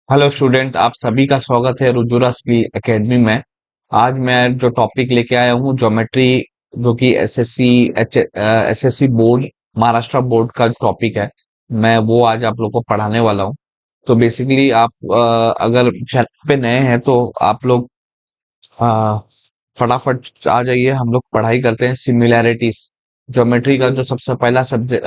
Hello student, आप सभी का स्वागत है रुजुरा स्किल एकेडमी में। आज मैं जो टॉपिक लेके आया हूँ ज्योमेट्री, जो कि एसएससी बोर्ड, महाराष्ट्र बोर्ड का टॉपिक है। मैं वो आज आप लोग को पढ़ाने वाला हूँ। तो बेसिकली आप अगर चैनल पे नए हैं तो आप लोग अ, फटाफट आ जाइए। हम लोग पढ़ाई करते हैं सिमिलैरिटीज। ज्योमेट्री का जो सबसे पहला सब्जेक्ट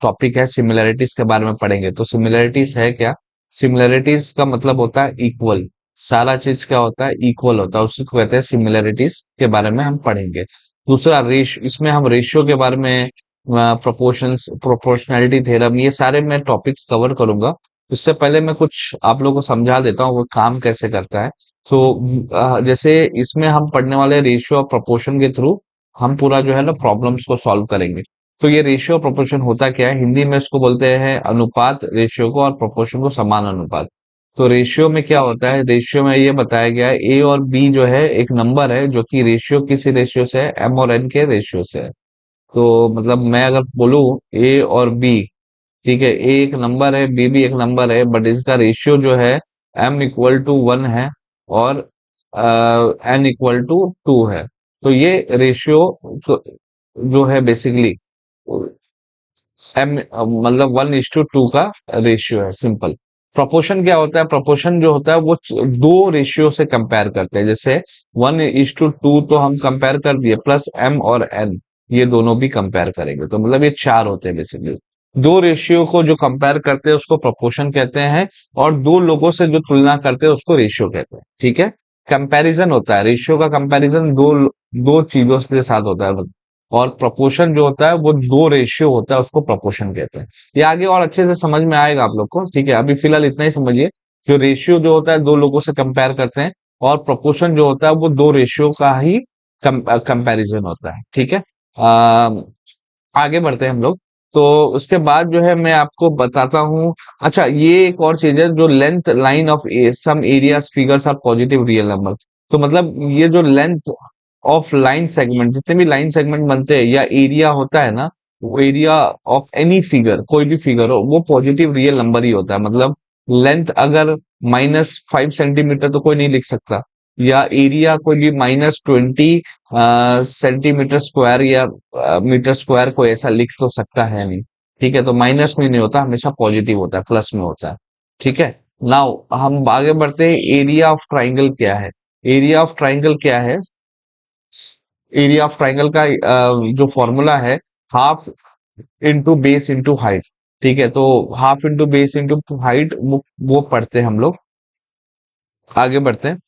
टॉपिक है, सिमिलैरिटीज के बारे में पढ़ेंगे। तो सिमिलैरिटीज है क्या? सिमिलैरिटीज का मतलब होता है इक्वल। सारा चीज क्या होता है? इक्वल होता है, उसको कहते हैं सिमिलैरिटीज। के बारे में हम पढ़ेंगे। दूसरा रेश इसमें हम रेशियो के बारे में, प्रोपोर्शंस, प्रोपोर्शनैलिटी थ्योरम, ये सारे मैं टॉपिक्स कवर करूंगा। उससे पहले मैं कुछ आप लोगों को समझा देता हूँ वो काम कैसे करता है। तो जैसे इसमें हम पढ़ने वाले रेशियो और प्रोपोर्शन के थ्रू हम पूरा जो है ना प्रॉब्लम्स को सॉल्व करेंगे। तो ये रेशियो और प्रोपोर्शन होता क्या है? हिंदी में इसको बोलते हैं अनुपात रेशियो को, और प्रोपोर्शन को समान अनुपात। तो रेशियो में क्या होता है? रेशियो में ये बताया गया है ए और बी जो है एक नंबर है, जो कि रेशियो किसी रेशियो से है? एम और एन के रेशियो से है। तो मतलब मैं अगर बोलूं ए और बी, ठीक है, ए एक नंबर है, बी भी एक नंबर है, बट इसका रेशियो जो है एम इक्वल टू वन है, और एन इक्वल टू टू है। तो ये रेशियो जो है बेसिकली एम, मतलब 1:2 का रेशियो है, सिंपल। प्रोपोर्शन क्या होता है? प्रोपोर्शन जो होता है वो दो रेशियो से कंपेयर करते हैं। जैसे 1:2 तो हम कंपेयर कर दिए, प्लस एम और एन, ये दोनों भी कंपेयर करेंगे। तो मतलब ये चार होते हैं बेसिकली। दो रेशियो को जो कंपेयर करते हैं उसको प्रोपोर्शन कहते हैं, और दो लोगों से जो तुलना करते हैं उसको रेशियो कहते हैं। ठीक है। कंपैरिजन होता है, रेशियो का कंपैरिजन दो दो चीजों के साथ होता है। और प्रोपोर्शन जो होता है वो दो रेशियो होता है, उसको प्रोपोर्शन कहते हैं। ये आगे और अच्छे से समझ में आएगा आप लोग को, ठीक है। अभी फिलहाल इतना ही समझिए। जो रेशियो जो होता है दो लोगों से कंपेयर करते हैं, और प्रोपोर्शन जो होता है वो दो रेशियो का ही कंपैरिजन होता है, ठीक है। आगे बढ़ते हैं हम लोग। तो उसके बाद जो है मैं आपको बताता हूँ। अच्छा, ये एक और चीज है, जो length line of some areas figures are positive real number. तो मतलब ये जो लेंथ ऑफ लाइन सेगमेंट, जितने भी लाइन सेगमेंट बनते हैं या एरिया होता है ना, वो एरिया ऑफ एनी फिगर, कोई भी फिगर हो, वो पॉजिटिव रियल नंबर ही होता है। मतलब लेंथ अगर -5 सेंटीमीटर तो कोई नहीं लिख सकता, या एरिया कोई भी -20 सेंटीमीटर स्क्वायर या मीटर स्क्वायर, कोई ऐसा लिख तो सकता है नहीं। ठीक है। तो माइनस में नहीं होता, हमेशा पॉजिटिव होता है, प्लस में होता है। ठीक है। नाउ हम आगे बढ़ते हैं। एरिया ऑफ ट्राइंगल क्या है? एरिया ऑफ ट्राइंगल क्या है? एरिया ऑफ ट्राइंगल का जो फॉर्मूला है, half into base into height. ठीक है। तो half into base into height, वो पढ़ते हैं हम लोग। आगे बढ़ते हैं,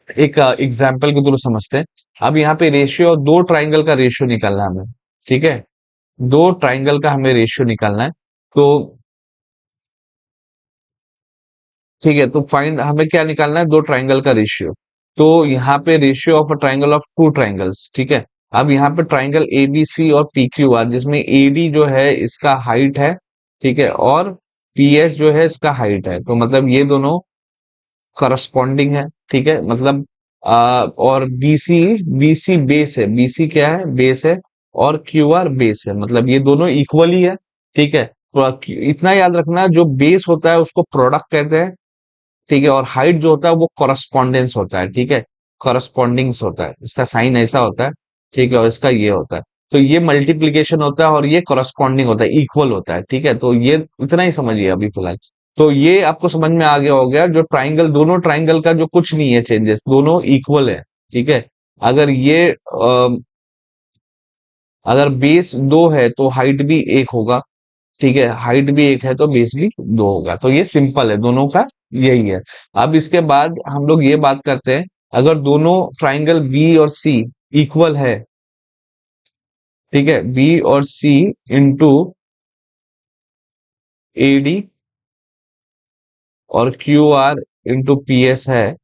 एक एग्जाम्पल के थ्रू समझते हैं। अब यहाँ पे रेशियो, दो ट्राइंगल का रेशियो निकालना है हमें। ठीक है। दो ट्राइंगल का हमें रेशियो निकालना है। तो ठीक है, तो फाइंड, हमें क्या निकालना है? दो ट्राइंगल का रेशियो। तो यहाँ पे ratio of a triangle of two triangles, ठीक है। अब यहाँ पे ट्राइंगल ए बी सी और पी क्यू आर, जिसमें ए डी जो है इसका हाइट है, ठीक है, और पी एस जो है इसका हाइट है। तो मतलब ये दोनों करस्पॉन्डिंग है, ठीक है। मतलब और बीसी, बीसी बेस है, बीसी क्या है? बेस है। और क्यू आर बेस है, मतलब ये दोनों इक्वली है, ठीक है। तो इतना याद रखना, जो बेस होता है उसको प्रोडक्ट कहते हैं, ठीक है। और हाइट जो होता है वो कॉरस्पॉन्डेंस होता है, ठीक है। कॉरस्पॉन्डिंग्स होता है, इसका साइन ऐसा होता है, ठीक है, और इसका ये होता है। तो ये मल्टीप्लीकेशन होता है और ये कॉरस्पॉन्डिंग होता है, इक्वल होता है, ठीक है। तो ये इतना ही समझिए अभी फिलहाल। तो ये आपको समझ में आ गया हो गया, जो ट्राइंगल, दोनों ट्राइंगल का जो कुछ नहीं है चेंजेस, दोनों इक्वल है, ठीक है। अगर ये अगर बेस दो है तो हाइट भी एक होगा, ठीक है। हाइट भी एक है तो बेस भी दो होगा। तो ये सिंपल है, दोनों का यही है। अब इसके बाद हम लोग ये बात करते हैं, अगर दोनों ट्राइंगल बी और सी इक्वल है, ठीक है, बी और सी इंटू ए डी और Q R into P S है,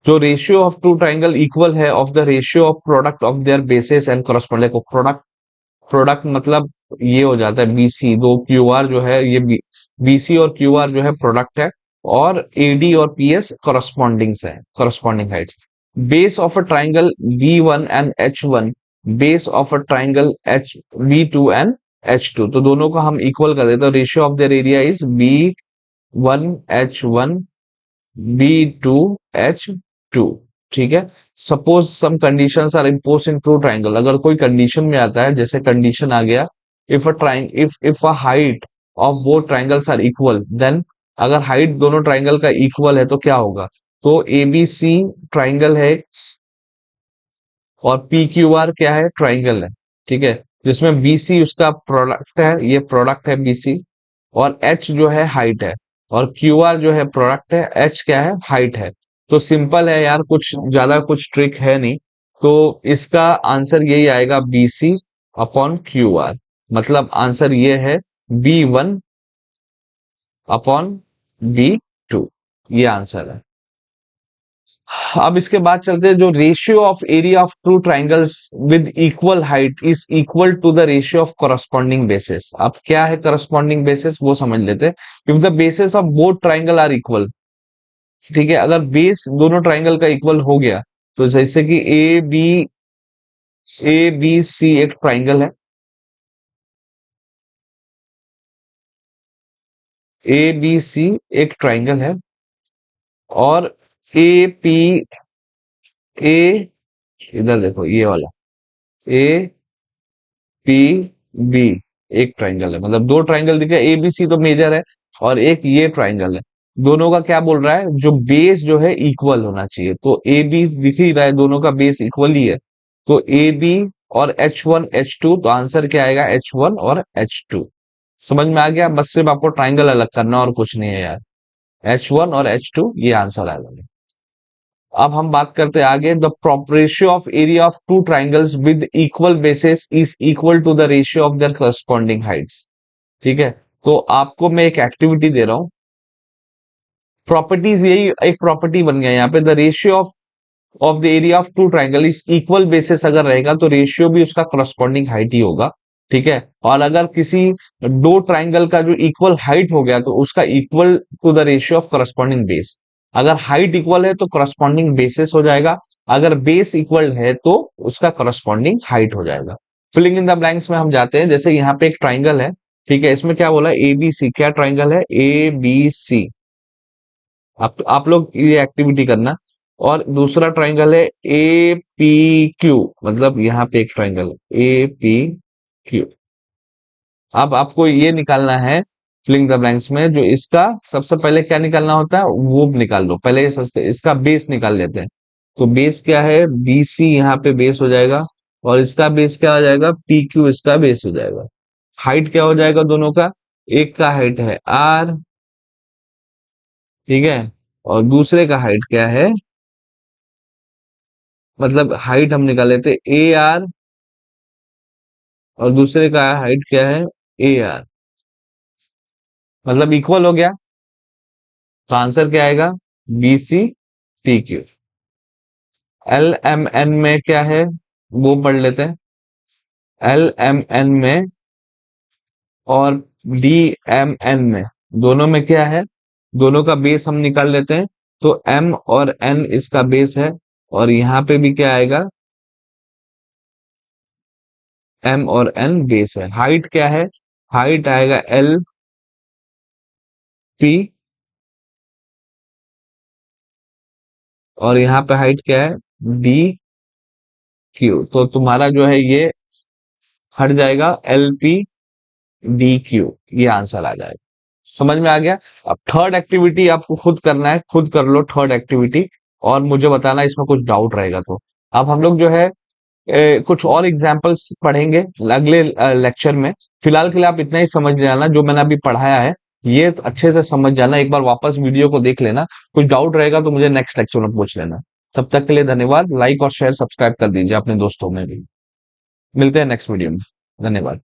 जो ratio of two triangle equal है of the ratio of product of their bases and corresponding को। प्रोडक्ट, प्रोडक्ट मतलब ये हो जाता है बीसी, दो क्यू आर जो है ये बीसी और क्यू आर जो है प्रोडक्ट है, और एडी और पीएस करस्पॉन्डिंग्स है, corresponding heights. Base of a triangle B one and H one, base of a triangle H B two and H two, तो दोनों को हम इक्वल कर देते हैं। Ratio of their area is B one H one B2H2। ठीक है। Suppose some conditions are impose in true triangle, अगर कोई कंडीशन में आता है, जैसे कंडीशन आ गया, if a height of both triangles are equal, then अगर हाइट दोनों ट्राइंगल का इक्वल है तो क्या होगा? तो ABC ट्राइंगल है और PQR क्या है? ट्राइंगल है। ठीक है। जिसमें BC उसका प्रोडक्ट है, ये प्रोडक्ट है BC, और H जो है हाइट है, और QR जो है प्रोडक्ट है, H क्या है? हाइट है। तो सिंपल है यार, कुछ ज्यादा कुछ ट्रिक है नहीं। तो इसका आंसर यही आएगा, BC अपॉन QR। मतलब आंसर ये है B1 अपॉन B2, ये आंसर है। अब इसके बाद चलते हैं, जो ratio of area of two triangles with equal height is equal to the ratio of corresponding basis. अब क्या है करस्पॉन्डिंग बेसिस, वो समझ लेते हैं। If the basis of both triangle are equal, ठीक है, अगर बेस दोनों ट्राइंगल का इक्वल हो गया, तो जैसे कि ए बी सी एक ट्राइंगल है, ABC एक ट्राइंगल है, और AP ए, इधर देखो ये वाला, APB एक ट्राइंगल है। मतलब दो ट्राइंगल दिखे, ABC तो मेजर है, और एक ये ट्राइंगल है। दोनों का क्या बोल रहा है? जो बेस जो है इक्वल होना चाहिए। तो AB दिख ही रहा है, दोनों का बेस इक्वल ही है। तो AB और H1 H2, तो आंसर क्या आएगा? H1 और H2। समझ में आ गया? बस सिर्फ आपको ट्राइंगल अलग करना और कुछ नहीं है यार। H1 और H2 ये आंसर आएगा। अब हम बात करते हैं आगे, the ratio of area of two triangles with equal basis is equal to the ratio of their corresponding heights. ठीक है। तो आपको मैं एक एक्टिविटी दे रहा हूं, प्रॉपर्टीज यही एक प्रॉपर्टी बन गया यहाँ पे, the ratio of the area of two triangle is equal basis अगर रहेगा तो रेशियो भी उसका करस्पॉन्डिंग हाइट ही होगा। ठीक है। और अगर किसी दो ट्राइंगल का जो इक्वल हाइट हो गया तो उसका equal to the ratio of corresponding base. अगर हाइट इक्वल है तो करस्पॉन्डिंग बेसिस हो जाएगा, अगर बेस इक्वल है तो उसका करस्पॉन्डिंग हाइट हो जाएगा। फिलिंग इन द ब्लैंक्स में हम जाते हैं, जैसे यहाँ पे एक ट्राइंगल है। ठीक है। इसमें क्या बोला? ABC क्या ट्राइंगल है? ABC। आप लोग ये एक्टिविटी करना। और दूसरा ट्राइंगल है APQ, मतलब यहाँ पे एक ट्राइंगल APQ। अब आपको ये निकालना है फिलिंग द ब्लैंक्स में, जो इसका सबसे पहले क्या निकालना होता है वो निकाल लो पहले। इसका बेस निकाल लेते हैं। तो बेस क्या है? BC यहाँ पे बेस हो जाएगा, और इसका बेस क्या हो जाएगा? PQ इसका बेस हो जाएगा। हाइट क्या हो जाएगा दोनों का? एक का हाइट है R, ठीक है, और दूसरे का हाइट क्या है? मतलब हाइट हम निकाल लेते AR, और दूसरे का हाइट क्या है? AR। मतलब इक्वल हो गया। तो आंसर क्या आएगा? BC PQ। LMN में क्या है वो पढ़ लेते हैं। LMN में और DMN में, दोनों में क्या है? दोनों का बेस हम निकाल लेते हैं। तो M और N इसका बेस है, और यहाँ पे भी क्या आएगा? M और N बेस है। हाइट क्या है? हाइट आएगा LP, और यहाँ पे हाइट क्या है? DQ। तो तुम्हारा जो है ये हट जाएगा, LP DQ, ये आंसर आ जाएगा। समझ में आ गया? अब थर्ड एक्टिविटी आपको खुद करना है, खुद कर लो थर्ड एक्टिविटी, और मुझे बताना इसमें कुछ डाउट रहेगा तो। अब हम लोग जो है कुछ और एग्जाम्पल्स पढ़ेंगे अगले लेक्चर में। फिलहाल के लिए आप इतना ही समझ जाना, जो मैंने अभी पढ़ाया है ये अच्छे से समझ जाना, एक बार वापस वीडियो को देख लेना। कुछ डाउट रहेगा तो मुझे नेक्स्ट लेक्चर में पूछ लेना। तब तक के लिए धन्यवाद। लाइक और शेयर सब्सक्राइब कर दीजिए अपने दोस्तों में भी। मिलते हैं नेक्स्ट वीडियो में। धन्यवाद।